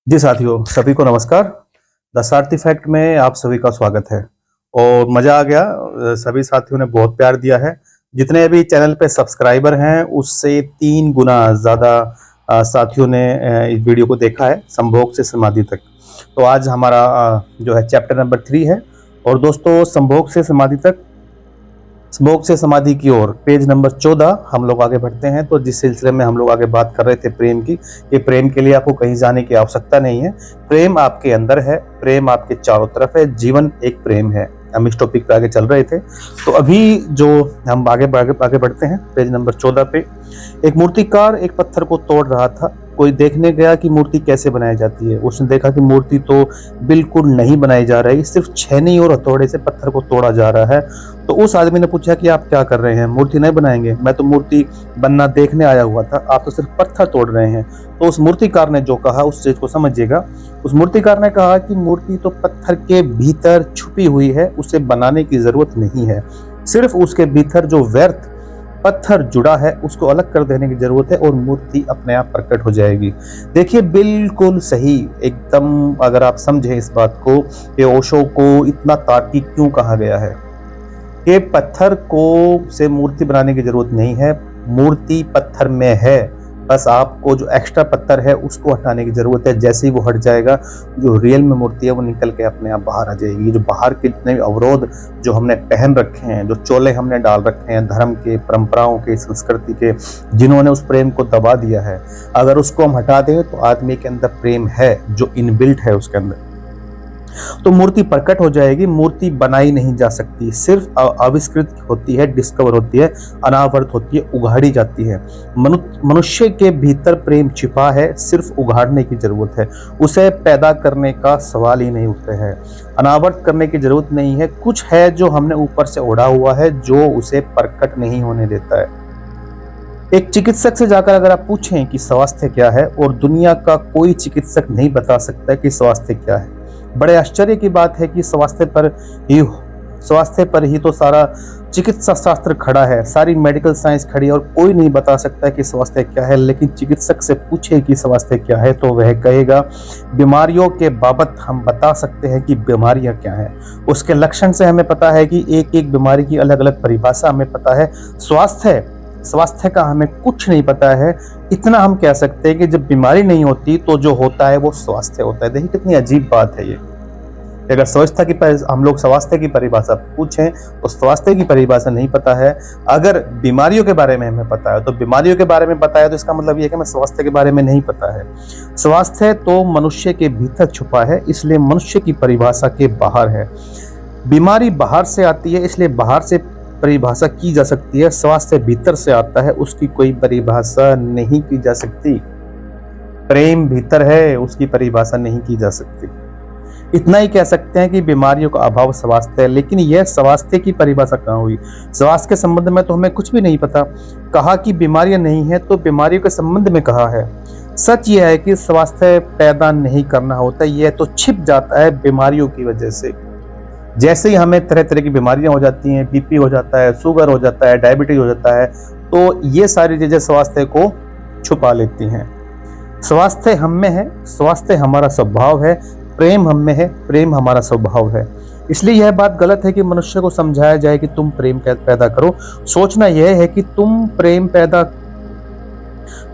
जी साथियों, सभी को नमस्कार। द सारथी फैक्ट में आप सभी का स्वागत है और मज़ा आ गया। सभी साथियों ने बहुत प्यार दिया है। जितने भी चैनल पे सब्सक्राइबर हैं उससे 3 गुना ज़्यादा साथियों ने इस वीडियो को देखा है, संभोग से समाधि तक। तो आज हमारा जो है चैप्टर नंबर 3 है और दोस्तों संभोग से समाधि तक, स्मोक से समाधि की ओर, पेज नंबर 14 हम लोग आगे बढ़ते हैं। तो जिस सिलसिले में हम लोग आगे बात कर रहे थे प्रेम की, ये प्रेम के लिए आपको कहीं जाने की आवश्यकता नहीं है। प्रेम आपके अंदर है, प्रेम आपके चारों तरफ है, जीवन एक प्रेम है। हम इस टॉपिक पे आगे चल रहे थे। तो अभी जो हम आगे बढ़ते हैं, पेज नंबर 14 पे एक मूर्तिकार एक पत्थर को तोड़ रहा था। कोई देखने गया कि मूर्ति कैसे बनाई जाती है। उसने देखा कि मूर्ति तो बिल्कुल नहीं बनाई जा रही, सिर्फ छेनी और हथौड़े से पत्थर को तोड़ा जा रहा है। तो उस आदमी ने पूछा कि आप क्या कर रहे हैं, मूर्ति नहीं बनाएंगे? मैं तो मूर्ति बनना देखने आया हुआ था, आप तो सिर्फ पत्थर तोड़ रहे हैं। तो उस मूर्तिकार ने जो कहा उस चीज को समझिएगा। उस मूर्तिकार ने कहा कि मूर्ति तो पत्थर के भीतर छुपी हुई है, उसे बनाने की जरूरत नहीं है। सिर्फ उसके भीतर जो व्यर्थ पत्थर जुड़ा है उसको अलग कर देने की जरूरत है और मूर्ति अपने आप प्रकट हो जाएगी। देखिए बिल्कुल सही, एकदम। अगर आप समझे इस बात को कि ओशो को इतना तार्किक क्यों कहा गया है कि पत्थर को से मूर्ति बनाने की जरूरत नहीं है, मूर्ति पत्थर में है, बस आपको जो एक्स्ट्रा पत्थर है उसको हटाने की जरूरत है। जैसे ही वो हट जाएगा, जो रियल में मूर्ति है वो निकल के अपने आप बाहर आ जाएगी। जो बाहर के जितने भी अवरोध जो हमने पहन रखे हैं, जो चोले हमने डाल रखे हैं धर्म के, परंपराओं के, संस्कृति के, जिन्होंने उस प्रेम को दबा दिया है, अगर उसको हम हटा दें तो आदमी के अंदर प्रेम है जो इनबिल्ट है उसके अंदर, तो मूर्ति प्रकट हो जाएगी। मूर्ति बनाई नहीं जा सकती, सिर्फ आविष्कृत होती है, डिस्कवर होती है, अनावृत होती है, उघाड़ी जाती है। मनुष्य के भीतर प्रेम छिपा है, सिर्फ उघाड़ने की जरूरत है। उसे पैदा करने का सवाल ही नहीं उठता है, अनावृत करने की जरूरत नहीं है। कुछ है जो हमने ऊपर से ओढ़ा हुआ है जो उसे प्रकट नहीं होने देता है। एक चिकित्सक से जाकर अगर आप पूछें कि स्वास्थ्य क्या है, और दुनिया का कोई चिकित्सक नहीं बता सकता कि स्वास्थ्य क्या है। बड़े आश्चर्य की बात है कि स्वास्थ्य पर ही तो सारा चिकित्सा शास्त्र खड़ा है, सारी मेडिकल साइंस खड़ी है, और कोई नहीं बता सकता कि स्वास्थ्य क्या है। लेकिन चिकित्सक से पूछे कि स्वास्थ्य क्या है तो वह कहेगा बीमारियों के बाबत हम बता सकते हैं कि बीमारियां क्या हैं। उसके लक्षण से हमें पता है कि एक एक बीमारी की अलग अलग परिभाषा हमें पता है। स्वास्थ्य का हमें कुछ नहीं पता है। इतना हम कह सकते हैं कि जब बीमारी नहीं होती तो जो होता है वो स्वास्थ्य होता है। देखिए कितनी अजीब बात है ये। अगर हम लोग स्वास्थ्य की परिभाषा पूछें तो स्वास्थ्य की परिभाषा नहीं पता है। अगर बीमारियों के बारे में हमें पता है तो बीमारियों के बारे में पता है, तो इसका मतलब ये है कि हमें स्वास्थ्य के बारे में नहीं पता है। स्वास्थ्य तो मनुष्य के भीतर छुपा है, इसलिए मनुष्य की परिभाषा के बाहर है। बीमारी बाहर से आती है, इसलिए बाहर से परिभाषा की जा सकती है। स्वास्थ्य भीतर से आता है, उसकी कोई परिभाषा नहीं की जा सकती। प्रेम भीतर है, उसकी परिभाषा नहीं की जा सकती। इतना ही कह सकते हैं कि बीमारियों का अभाव स्वास्थ्य है, लेकिन यह स्वास्थ्य की परिभाषा कहाँ हुई? स्वास्थ्य के संबंध में तो हमें कुछ भी नहीं पता। कहा कि बीमारियां नहीं है तो बीमारियों के संबंध में कहा है। सच यह है कि स्वास्थ्य पैदा नहीं करना होता, यह तो छिप जाता है बीमारियों की वजह से। जैसे ही हमें तरह तरह की बीमारियां हो जाती हैं, बीपी हो जाता है, शुगर हो जाता है, डायबिटीज हो जाता है, तो ये सारी चीजें स्वास्थ्य को छुपा लेती हैं। स्वास्थ्य हम में है, स्वास्थ्य हमारा स्वभाव है। प्रेम हम में है, प्रेम हमारा स्वभाव है। इसलिए यह बात गलत है कि मनुष्य को समझाया जाए कि तुम प्रेम पैदा करो। सोचना यह है कि तुम प्रेम पैदा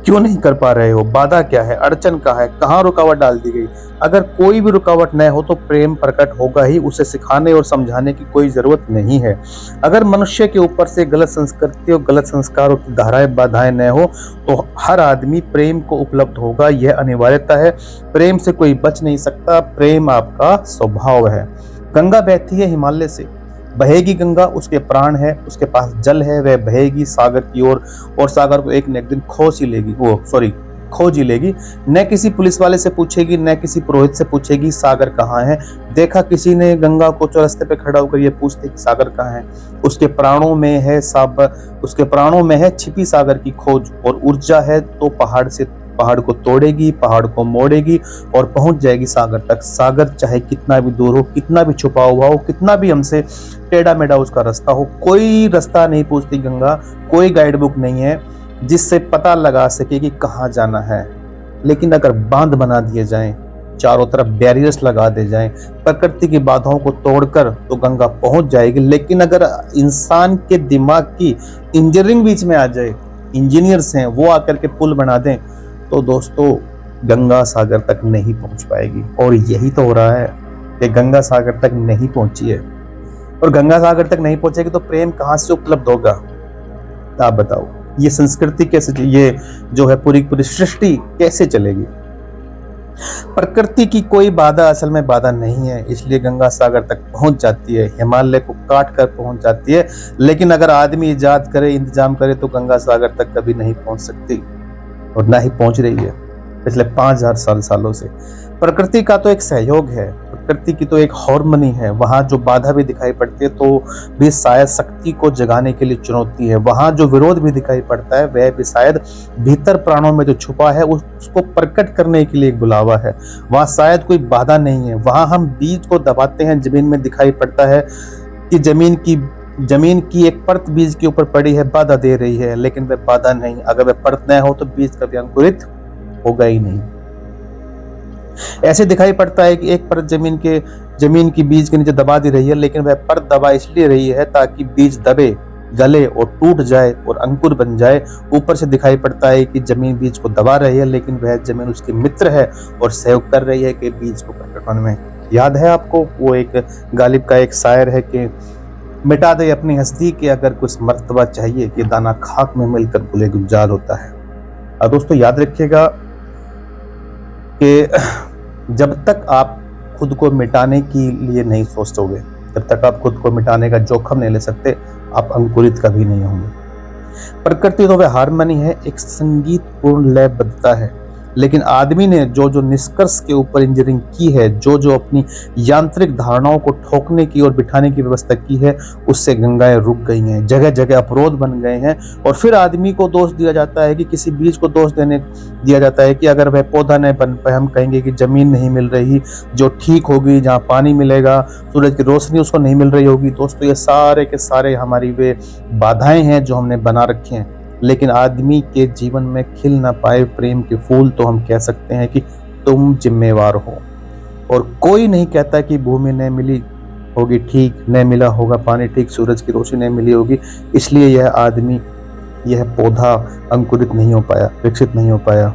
क्यों नहीं कर पा रहे हो, बाधा क्या है, अड़चन कहाँ है, कहाँ रुकावट डाल दी गई। अगर कोई भी रुकावट न हो तो प्रेम प्रकट होगा ही, उसे सिखाने और समझाने की कोई जरूरत नहीं है। अगर मनुष्य के ऊपर से गलत संस्कृति और गलत संस्कारों की धाराएं बाधाएं न हो तो हर आदमी प्रेम को उपलब्ध होगा, यह अनिवार्यता है। प्रेम से कोई बच नहीं सकता, प्रेम आपका स्वभाव है। गंगा बहती है हिमालय से, बहेगी गंगा, उसके प्राण है, उसके पास जल है, वह बहेगी सागर की ओर, और सागर को एक न एक दिन खोज ही लेगी। न किसी पुलिस वाले से पूछेगी, न किसी पुरोहित से पूछेगी सागर कहाँ है। देखा किसी ने गंगा को चौरस्ते पे खड़ा होकर ये पूछते कि सागर कहाँ है? उसके प्राणों में है छिपी सागर की खोज, और ऊर्जा है तो पहाड़ को तोड़ेगी, पहाड़ को मोड़ेगी और पहुंच जाएगी सागर तक। सागर चाहे कितना भी दूर हो, कितना भी छुपा हुआ हो, कितना भी हमसे टेढ़ा मेढ़ा उसका रास्ता हो, कोई रास्ता नहीं पूछती गंगा, कोई गाइड बुक नहीं है जिससे पता लगा सके कि कहाँ जाना है। लेकिन अगर बांध बना दिए जाएं, चारों तरफ बैरियर्स लगा दे जाएं, प्रकृति की बाधाओं को तोड़कर तो गंगा पहुंच जाएगी। लेकिन अगर इंसान के दिमाग की इंजीनियरिंग बीच में आ जाए, इंजीनियर्स हैं वो आकर के पुल बना दें, तो दोस्तों गंगा सागर तक नहीं पहुंच पाएगी। और यही तो हो रहा है कि गंगा सागर तक नहीं पहुंची है। और गंगा सागर तक नहीं पहुंचेगी तो प्रेम कहां से उपलब्ध होगा? आप बताओ, ये संस्कृति कैसे, ये जो है पूरी पूरी सृष्टि कैसे चलेगी? प्रकृति की कोई बाधा असल में बाधा नहीं है, इसलिए गंगा सागर तक पहुंच जाती है, हिमालय को काट कर पहुंच जाती है। लेकिन अगर आदमी इजाद करे, इंतजाम करे, तो गंगा सागर तक कभी नहीं पहुंच सकती, और ना ही पहुंच रही है पिछले 5000 सालों से। प्रकृति का तो एक सहयोग है, प्रकृति की तो एक हार्मनी है। वहां जो बाधा भी दिखाई पड़ती है तो भी शायद शक्ति को जगाने के लिए चुनौती है। वहां जो विरोध भी दिखाई पड़ता है वह भी शायद भीतर प्राणों में जो छुपा है उसको प्रकट करने के लिए एक बुलावा है। वहां शायद कोई बाधा नहीं है। वहां हम बीज को दबाते हैं, जमीन में दिखाई पड़ता है कि जमीन की एक परत बीज के ऊपर पड़ी है, बाधा दे रही है, लेकिन वह बाधा नहीं। अगर वह परत न हो तो बीज कभी अंकुरित होगा ही नहीं। ऐसे दिखाई पड़ता है कि एक परत जमीन की बीज के नीचे दबा दी रही है, लेकिन वह परत दबा इसलिए रही है ताकि बीज दबे, गले और टूट जाए और अंकुर बन जाए। ऊपर से दिखाई पड़ता है कि जमीन बीज को दबा रही है, लेकिन वह जमीन उसकी मित्र है और सहयोग कर रही है कि बीज को प्रकट होने में। याद है आपको वो एक गालिब का एक शायर है कि मिटा दे अपनी हस्ती के अगर कुछ मर्तबा चाहिए, कि दाना खाक में मिलकर गुले गुलजार होता है। और दोस्तों याद रखिएगा कि जब तक आप खुद को मिटाने के लिए नहीं सोचोगे, जब तक आप खुद को मिटाने का जोखम नहीं ले सकते, आप अंकुरित कभी नहीं होंगे। प्रकृति तो वह हार्मनी है, एक संगीतपूर्ण लयबद्धता है। लेकिन आदमी ने जो जो निष्कर्ष के ऊपर इंजीनियरिंग की है, जो जो अपनी यांत्रिक धारणाओं को ठोकने की और बिठाने की व्यवस्था की है, उससे गंगाएं रुक गई हैं, जगह जगह अवरोध बन गए हैं। और फिर आदमी को दोष दिया जाता है कि किसी बीज को दोष दिया जाता है कि अगर वह पौधा नहीं बन पाए, हम कहेंगे कि जमीन नहीं मिल रही जो ठीक होगी, जहाँ पानी मिलेगा, सूरज की रोशनी उसको नहीं मिल रही होगी। दोस्तों ये सारे के सारे हमारी वे बाधाएं हैं जो हमने बना रखे हैं। लेकिन आदमी के जीवन में खिल ना पाए प्रेम के फूल, तो हम कह सकते हैं कि तुम जिम्मेवार हो। और कोई नहीं कहता कि भूमि नहीं मिली होगी ठीक, नहीं मिला होगा पानी ठीक, सूरज की रोशनी नहीं मिली होगी, इसलिए यह पौधा अंकुरित नहीं हो पाया, विकसित नहीं हो पाया।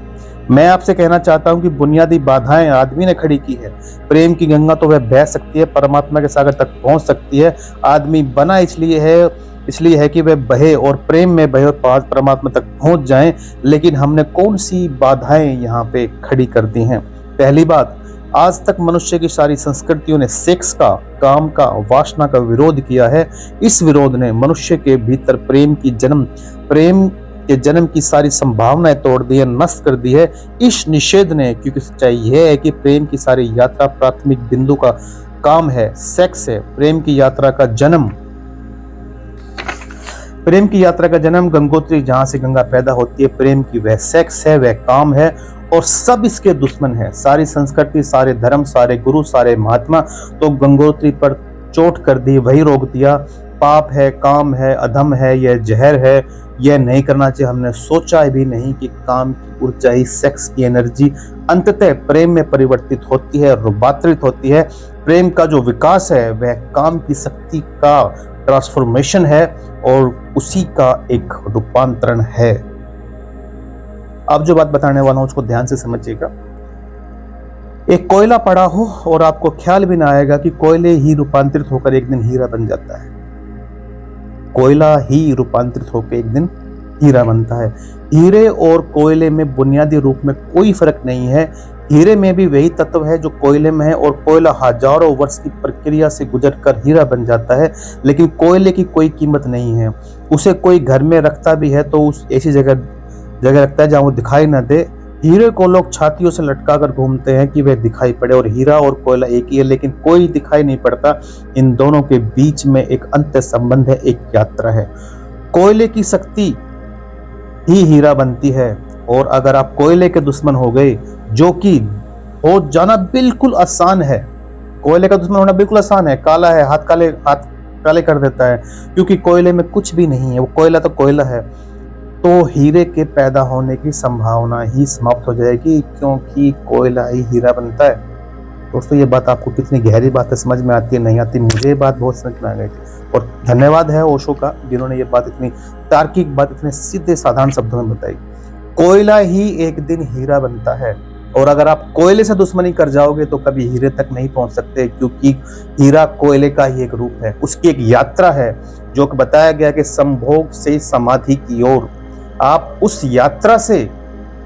मैं आपसे कहना चाहता हूं कि बुनियादी बाधाएं आदमी ने खड़ी की है। प्रेम की गंगा तो वह बह सकती है, परमात्मा के सागर तक पहुंच सकती है। आदमी बना इसलिए है कि वह बहे और प्रेम में बहे और परमात्मा तक पहुंच जाएं। लेकिन हमने कौन सी बाधाएं यहाँ पे खड़ी कर दी हैं? पहली बात, आज तक मनुष्य की सारी संस्कृतियों ने सेक्स का, काम का, वासना का विरोध किया है। इस विरोध ने मनुष्य के भीतर प्रेम के जन्म की सारी संभावनाएं तोड़ दी है, नष्ट कर दी है। इस निषेध ने, क्योंकि सच्चाई यह है कि प्रेम की सारी यात्रा प्राथमिक बिंदु का काम है, सेक्स है। प्रेम की यात्रा का जन्म गंगोत्री, जहां से गंगा पैदा होती है। प्रेम की वह सेक्स है, वह काम है, और सब इसके दुश्मन है। सारी संस्कृति, सारे धर्म, सारे गुरु, सारे महात्मा तो गंगोत्री पर चोट कर दी, वही रोक दिया। पाप है, काम है, अधम है, यह जहर है, यह नहीं करना चाहिए। हमने सोचा भी नहीं कि काम की ऊर्जा ही, सेक्स की एनर्जी अंततः प्रेम में परिवर्तित होती है, रूपांतरित होती है। प्रेम का जो विकास है वह काम की शक्ति का ट्रांसफॉर्मेशन है और उसी का एक रूपांतरण है। अब जो बात बताने वाला हूं उसको ध्यान से समझिएगा। एक कोयला पड़ा हो और आपको ख्याल भी ना आएगा कि कोयले ही रूपांतरित होकर एक दिन हीरा बन जाता है। कोयला ही रूपांतरित होकर एक दिन हीरा बनता है। हीरे और कोयले में बुनियादी रूप में कोई फर्क नहीं है। हीरे में भी वही तत्व है जो कोयले में है, और कोयला हजारों वर्ष की प्रक्रिया से गुजरकर हीरा बन जाता है। लेकिन कोयले की कोई कीमत नहीं है। उसे कोई घर में रखता भी है तो उस ऐसी जगह रखता है जहां वो दिखाई ना दे। हीरे को लोग छातियों से लटका कर घूमते हैं कि वह दिखाई पड़े, और हीरा और कोयला एक ही है, लेकिन कोई दिखाई नहीं पड़ता। इन दोनों के बीच में एक अंत संबंध है, एक यात्रा है। कोयले की शक्ति ही हीरा बनती है, और अगर आप कोयले के दुश्मन हो गए, जो कि हो जाना बिल्कुल आसान है, कोयले का दुश्मन होना बिल्कुल आसान है, काला है, हाथ काले कर देता है, क्योंकि कोयले में कुछ भी नहीं है, वो कोयला तो कोयला है, तो हीरे के पैदा होने की संभावना ही समाप्त हो जाएगी, क्योंकि कोयला ही हीरा बनता है। दोस्तों ये बात आपको कितनी गहरी बात है, समझ में आती है नहीं आती, मुझे ये बात बहुत समझ में आ गई थी। और धन्यवाद है ओशो का, जिन्होंने ये बात इतनी तार्किक बात इतने सीधे साधारण शब्दों में बताई। कोयला ही एक दिन हीरा बनता है, और अगर आप कोयले से दुश्मनी कर जाओगे तो कभी हीरे तक नहीं पहुंच सकते, क्योंकि हीरा कोयले का ही एक रूप है, उसकी एक यात्रा है जो कि बताया गया कि संभोग से समाधि की ओर आप उस यात्रा से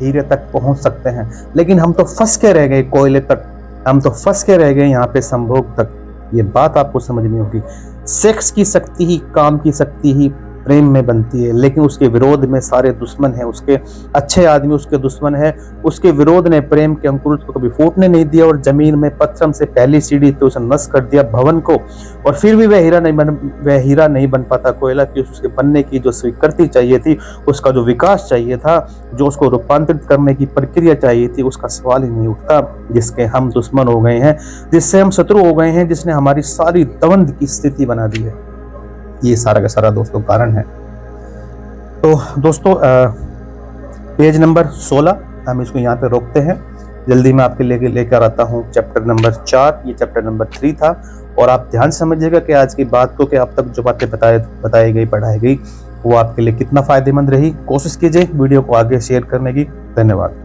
हीरे तक पहुंच सकते हैं। लेकिन हम तो फंस के रह गए कोयले तक, हम तो फंस के रह गए यहाँ पे संभोग तक। ये बात आपको समझनी होगी। सेक्स की शक्ति ही, काम की शक्ति ही प्रेम में बनती है, लेकिन उसके विरोध में सारे दुश्मन हैं, उसके अच्छे आदमी उसके दुश्मन है। उसके विरोध ने प्रेम के अंकुर को कभी फूटने नहीं दिया, और जमीन में पत्थर से पहली सीढ़ी तो उसे नष्ट कर दिया भवन को, और फिर भी वह हीरा नहीं बन पाता कोयला की। उसके बनने की जो स्वीकृति चाहिए थी, उसका जो विकास चाहिए था, जो उसको रूपांतरित करने की प्रक्रिया चाहिए थी, उसका सवाल ही नहीं उठता। जिसके हम दुश्मन हो गए हैं, जिससे हम शत्रु हो गए हैं, जिसने हमारी सारी द्वंद की स्थिति बना दी है, ये सारा का सारा दोस्तों कारण है। तो दोस्तों पेज नंबर 16 हम इसको यहाँ पे रोकते हैं। जल्दी मैं आपके लेकर आता हूँ चैप्टर नंबर 4। ये चैप्टर नंबर 3 था, और आप ध्यान से समझिएगा कि आज की बात को, कि अब तक जो बातें बताई गई पढ़ाई गई वो आपके लिए कितना फायदेमंद रही। कोशिश कीजिए वीडियो को आगे शेयर करने की। धन्यवाद।